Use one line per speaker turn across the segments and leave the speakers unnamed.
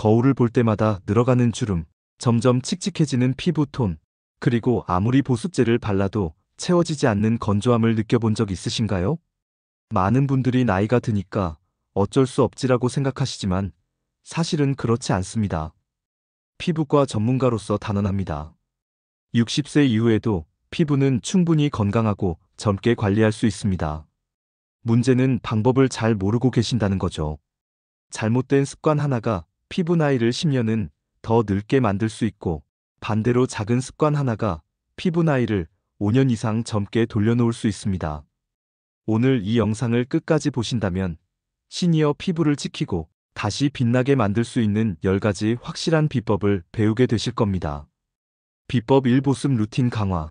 거울을 볼 때마다 늘어가는 주름, 점점 칙칙해지는 피부톤, 그리고 아무리 보습제를 발라도 채워지지 않는 건조함을 느껴본 적 있으신가요? 많은 분들이 나이가 드니까 어쩔 수 없지라고 생각하시지만 사실은 그렇지 않습니다. 피부과 전문가로서 단언합니다. 60세 이후에도 피부는 충분히 건강하고 젊게 관리할 수 있습니다. 문제는 방법을 잘 모르고 계신다는 거죠. 잘못된 습관 하나가 피부 나이를 10년은 더 늙게 만들 수 있고, 반대로 작은 습관 하나가 피부 나이를 5년 이상 젊게 돌려놓을 수 있습니다. 오늘 이 영상을 끝까지 보신다면 시니어 피부를 지키고 다시 빛나게 만들 수 있는 10가지 확실한 비법을 배우게 되실 겁니다. 비법 1. 보습 루틴 강화.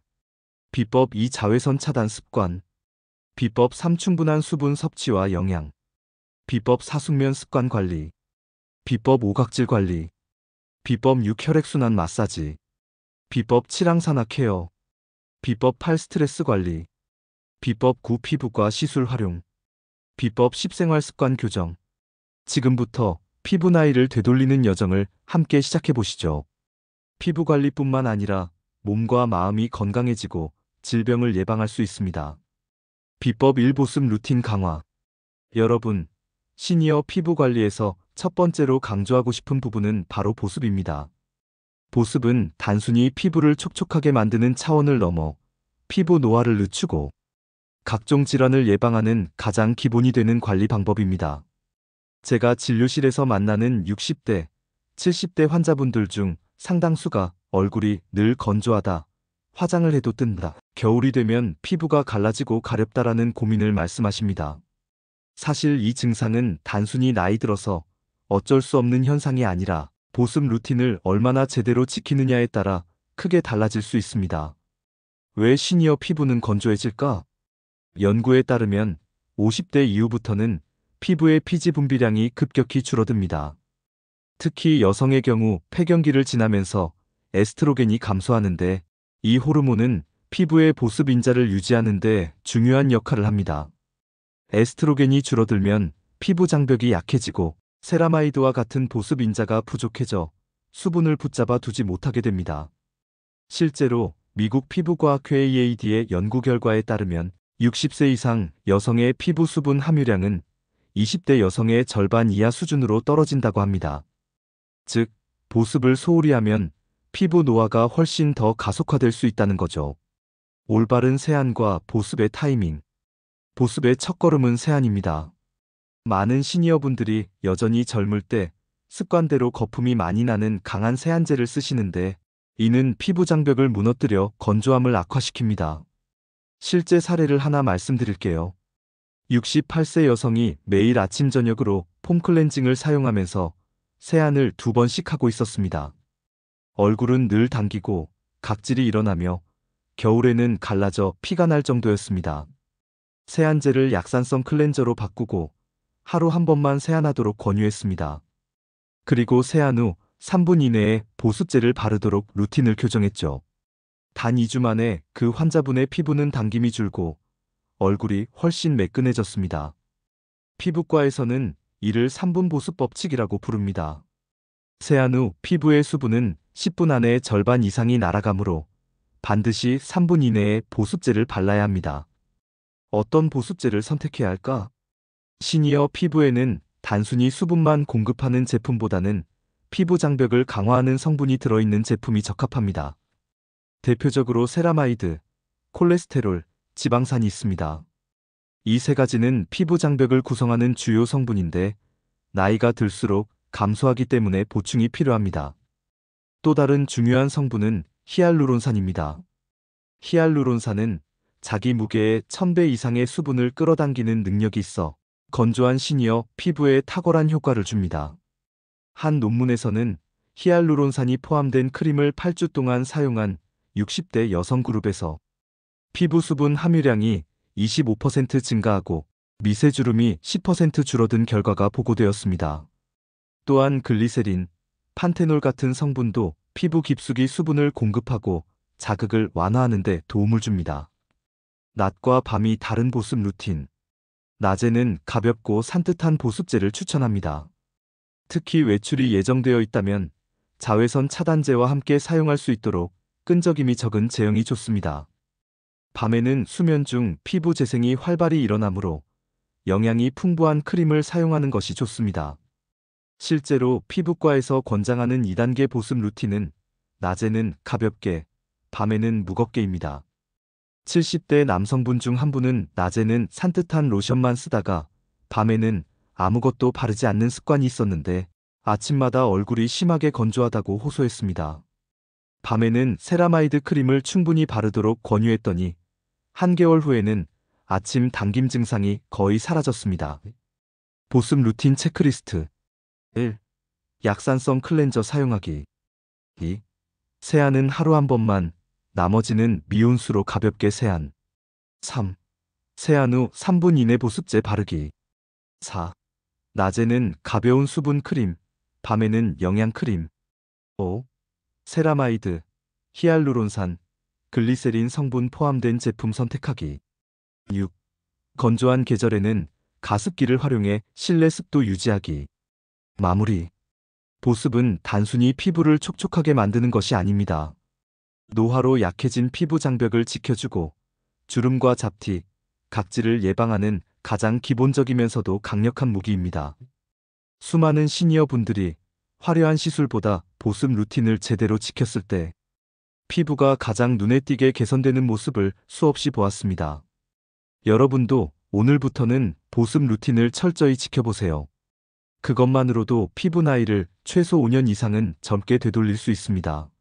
비법 2. 자외선 차단 습관. 비법 3. 충분한 수분 섭취와 영양. 비법 4. 숙면 습관 관리. 비법 5. 각질 관리. 비법 6. 혈액순환 마사지. 비법 7. 항산화 케어. 비법 8. 스트레스 관리. 비법 9. 피부과 시술 활용. 비법 10. 생활 습관 교정. 지금부터 피부 나이를 되돌리는 여정을 함께 시작해 보시죠. 피부 관리뿐만 아니라 몸과 마음이 건강해지고 질병을 예방할 수 있습니다. 비법 1. 보습 루틴 강화. 여러분, 시니어 피부 관리에서 첫 번째로 강조하고 싶은 부분은 바로 보습입니다. 보습은 단순히 피부를 촉촉하게 만드는 차원을 넘어 피부 노화를 늦추고 각종 질환을 예방하는 가장 기본이 되는 관리 방법입니다. 제가 진료실에서 만나는 60대, 70대 환자분들 중 상당수가 얼굴이 늘 건조하다, 화장을 해도 뜬다, 겨울이 되면 피부가 갈라지고 가렵다라는 고민을 말씀하십니다. 사실 이 증상은 단순히 나이 들어서 어쩔 수 없는 현상이 아니라 보습 루틴을 얼마나 제대로 지키느냐에 따라 크게 달라질 수 있습니다. 왜 시니어 피부는 건조해질까? 연구에 따르면 50대 이후부터는 피부의 피지 분비량이 급격히 줄어듭니다. 특히 여성의 경우 폐경기를 지나면서 에스트로겐이 감소하는데, 이 호르몬은 피부의 보습 인자를 유지하는 데 중요한 역할을 합니다. 에스트로겐이 줄어들면 피부 장벽이 약해지고 세라마이드와 같은 보습 인자가 부족해져 수분을 붙잡아 두지 못하게 됩니다. 실제로 미국 피부과학회 EAD의 연구 결과에 따르면 60세 이상 여성의 피부 수분 함유량은 20대 여성의 절반 이하 수준으로 떨어진다고 합니다. 즉, 보습을 소홀히 하면 피부 노화가 훨씬 더 가속화될 수 있다는 거죠. 올바른 세안과 보습의 타이밍. 보습의 첫걸음은 세안입니다. 많은 시니어분들이 여전히 젊을 때 습관대로 거품이 많이 나는 강한 세안제를 쓰시는데, 이는 피부 장벽을 무너뜨려 건조함을 악화시킵니다. 실제 사례를 하나 말씀드릴게요. 68세 여성이 매일 아침 저녁으로 폼 클렌징을 사용하면서 세안을 2번씩 하고 있었습니다. 얼굴은 늘 당기고 각질이 일어나며 겨울에는 갈라져 피가 날 정도였습니다. 세안제를 약산성 클렌저로 바꾸고 하루 한 번만 세안하도록 권유했습니다. 그리고 세안 후 3분 이내에 보습제를 바르도록 루틴을 교정했죠. 단 2주 만에 그 환자분의 피부는 당김이 줄고 얼굴이 훨씬 매끈해졌습니다. 피부과에서는 이를 3분 보습 법칙이라고 부릅니다. 세안 후 피부의 수분은 10분 안에 절반 이상이 날아가므로 반드시 3분 이내에 보습제를 발라야 합니다. 어떤 보습제를 선택해야 할까? 시니어 피부에는 단순히 수분만 공급하는 제품보다는 피부 장벽을 강화하는 성분이 들어있는 제품이 적합합니다. 대표적으로 세라마이드, 콜레스테롤, 지방산이 있습니다. 이 세 가지는 피부 장벽을 구성하는 주요 성분인데, 나이가 들수록 감소하기 때문에 보충이 필요합니다. 또 다른 중요한 성분은 히알루론산입니다. 히알루론산은 자기 무게의 1000배 이상의 수분을 끌어당기는 능력이 있어 건조한 시니어 피부에 탁월한 효과를 줍니다. 한 논문에서는 히알루론산이 포함된 크림을 8주 동안 사용한 60대 여성 그룹에서 피부 수분 함유량이 25% 증가하고 미세주름이 10% 줄어든 결과가 보고되었습니다. 또한 글리세린, 판테놀 같은 성분도 피부 깊숙이 수분을 공급하고 자극을 완화하는 데 도움을 줍니다. 낮과 밤이 다른 보습 루틴. 낮에는 가볍고 산뜻한 보습제를 추천합니다. 특히 외출이 예정되어 있다면 자외선 차단제와 함께 사용할 수 있도록 끈적임이 적은 제형이 좋습니다. 밤에는 수면 중 피부 재생이 활발히 일어나므로 영양이 풍부한 크림을 사용하는 것이 좋습니다. 실제로 피부과에서 권장하는 2단계 보습 루틴은 낮에는 가볍게, 밤에는 무겁게입니다. 70대 남성분 중 한 분은 낮에는 산뜻한 로션만 쓰다가 밤에는 아무것도 바르지 않는 습관이 있었는데 아침마다 얼굴이 심하게 건조하다고 호소했습니다. 밤에는 세라마이드 크림을 충분히 바르도록 권유했더니 한개월 후에는 아침 당김 증상이 거의 사라졌습니다. 보습 루틴 체크리스트 1. 약산성 클렌저 사용하기 2. 세안은 하루 한 번만, 나머지는 미온수로 가볍게 세안 3. 세안 후 3분 이내 보습제 바르기 4. 낮에는 가벼운 수분 크림, 밤에는 영양 크림 5. 세라마이드, 히알루론산, 글리세린 성분 포함된 제품 선택하기 6. 건조한 계절에는 가습기를 활용해 실내 습도 유지하기 마무리. 보습은 단순히 피부를 촉촉하게 만드는 것이 아닙니다. 노화로 약해진 피부 장벽을 지켜주고 주름과 잡티, 각질을 예방하는 가장 기본적이면서도 강력한 무기입니다. 수많은 시니어 분들이 화려한 시술보다 보습 루틴을 제대로 지켰을 때 피부가 가장 눈에 띄게 개선되는 모습을 수없이 보았습니다. 여러분도 오늘부터는 보습 루틴을 철저히 지켜보세요. 그것만으로도 피부 나이를 최소 5년 이상은 젊게 되돌릴 수 있습니다.